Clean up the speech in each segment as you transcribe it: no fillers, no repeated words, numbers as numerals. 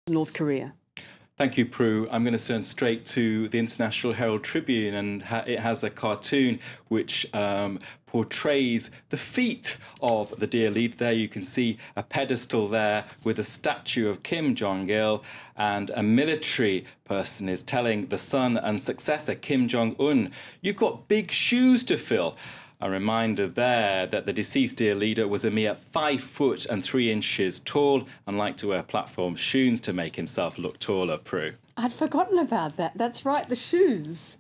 North Korea? Thank you, Prue. I'm going to turn straight to the International Herald Tribune, and it has a cartoon which portrays the feet of the dear leader. There you can see a pedestal there with a statue of Kim Jong-il, and a military person is telling the son and successor, Kim Jong-un, "You've got big shoes to fill." A reminder there that the deceased dear leader was a mere 5 foot and 3 inches tall and liked to wear platform shoes to make himself look taller, Prue. I'd forgotten about that. That's right, the shoes.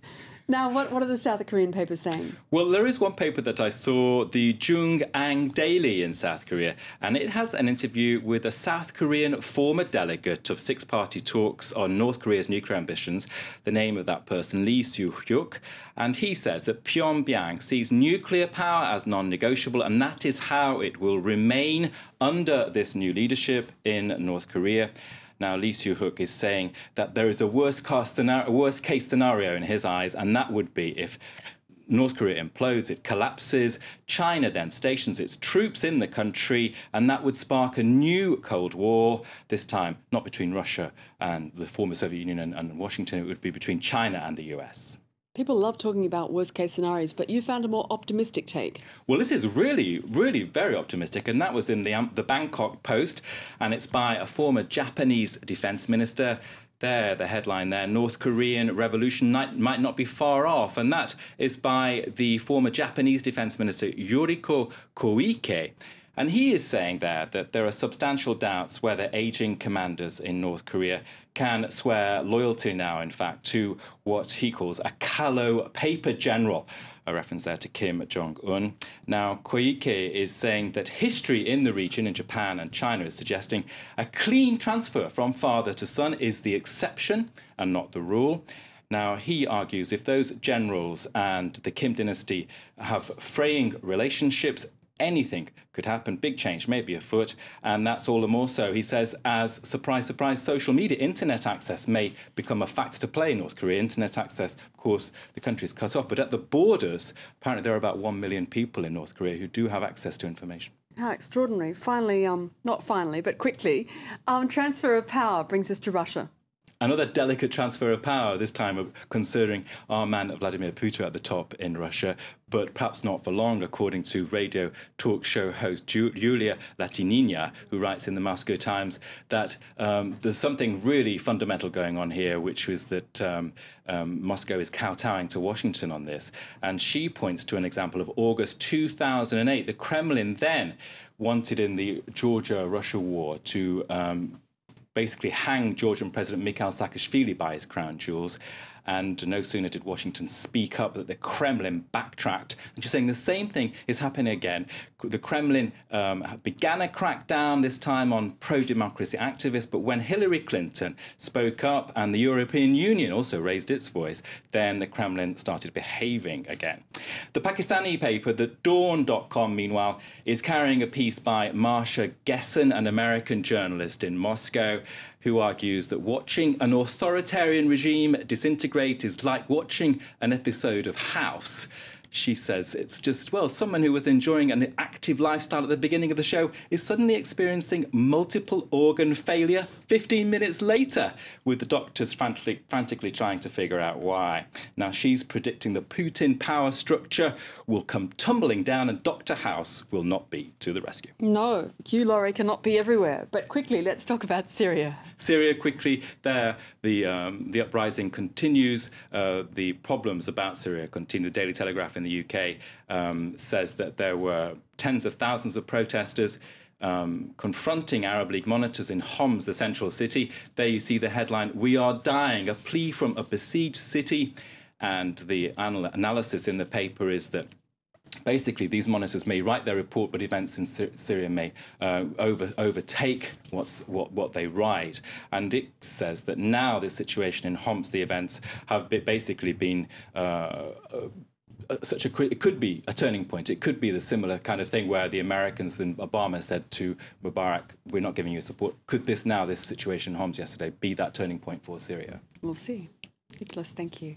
Now, what are the South Korean papers saying? Well, there is one paper that I saw, the Jung-ang Daily in South Korea, and it has an interview with a South Korean former delegate of six-party talks on North Korea's nuclear ambitions. The name of that person, Lee Soo-hyuk, and he says that Pyongyang sees nuclear power as non-negotiable, and that is how it will remain under this new leadership in North Korea. Now, Lee Soo-hyuk is saying that there is a worst-case scenario in his eyes, and that would be if North Korea implodes, it collapses, China then stations its troops in the country, and that would spark a new Cold War, this time not between Russia and the former Soviet Union and Washington, it would be between China and the US. People love talking about worst-case scenarios, but you found a more optimistic take. Well, this is really very optimistic, and that was in the Bangkok Post, and it's by a former Japanese defense minister. There, the headline there, North Korean revolution might not be far off, and that is by the former Japanese defense minister Yoriko Koike. And he is saying there that there are substantial doubts whether aging commanders in North Korea can swear loyalty now, in fact, to what he calls a callow paper general, a reference there to Kim Jong-un. Now, Koike is saying that history in the region, in Japan and China, is suggesting a clean transfer from father to son is the exception and not the rule. Now, he argues if those generals and the Kim dynasty have fraying relationships, anything could happen, big change may be afoot, and that's all the more so, he says, as, surprise, surprise, social media, internet access may become a factor to play in North Korea. Internet access, of course, the country is cut off, but at the borders, apparently there are about 1 million people in North Korea who do have access to information. How extraordinary. Finally, not finally, but quickly, transfer of power brings us to Russia. Another delicate transfer of power, this time concerning our man Vladimir Putin at the top in Russia, but perhaps not for long, according to radio talk show host Yulia Latinina, who writes in the Moscow Times that there's something really fundamental going on here, which is that Moscow is kowtowing to Washington on this. And she points to an example of August 2008. The Kremlin then wanted in the Georgia-Russia war to basically hang Georgian President Mikhail Saakashvili by his crown jewels. And no sooner did Washington speak up that the Kremlin backtracked. And she's saying the same thing is happening again. The Kremlin began a crackdown, this time on pro-democracy activists, but when Hillary Clinton spoke up and the European Union also raised its voice, then the Kremlin started behaving again. The Pakistani paper, the Dawn.com, meanwhile, is carrying a piece by Marsha Gessen, an American journalist in Moscow, who argues that watching an authoritarian regime disintegrate is like watching an episode of House. She says it's just, well, someone who was enjoying an active lifestyle at the beginning of the show is suddenly experiencing multiple organ failure 15 minutes later, with the doctors frantically trying to figure out why. Now, she's predicting the Putin power structure will come tumbling down and Dr. House will not be to the rescue. No, Hugh Laurie cannot be everywhere. But quickly, let's talk about Syria. Syria, quickly, there, the uprising continues. The problems about Syria continue. The Daily Telegraph in the UK says that there were tens of thousands of protesters confronting Arab League monitors in Homs, the central city. There you see the headline, "We are dying," a plea from a besieged city. And the analysis in the paper is that basically these monitors may write their report, but events in Syria may overtake what they write. And it says that now this situation in Homs, the events have basically been it could be a turning point. It could be the similar kind of thing where the Americans and Obama said to Mubarak, "We're not giving you support." Could this situation in Homs yesterday be that turning point for Syria? We'll see. Nicholas, thank you.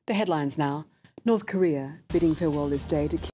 The headlines now. North Korea bidding farewell this day to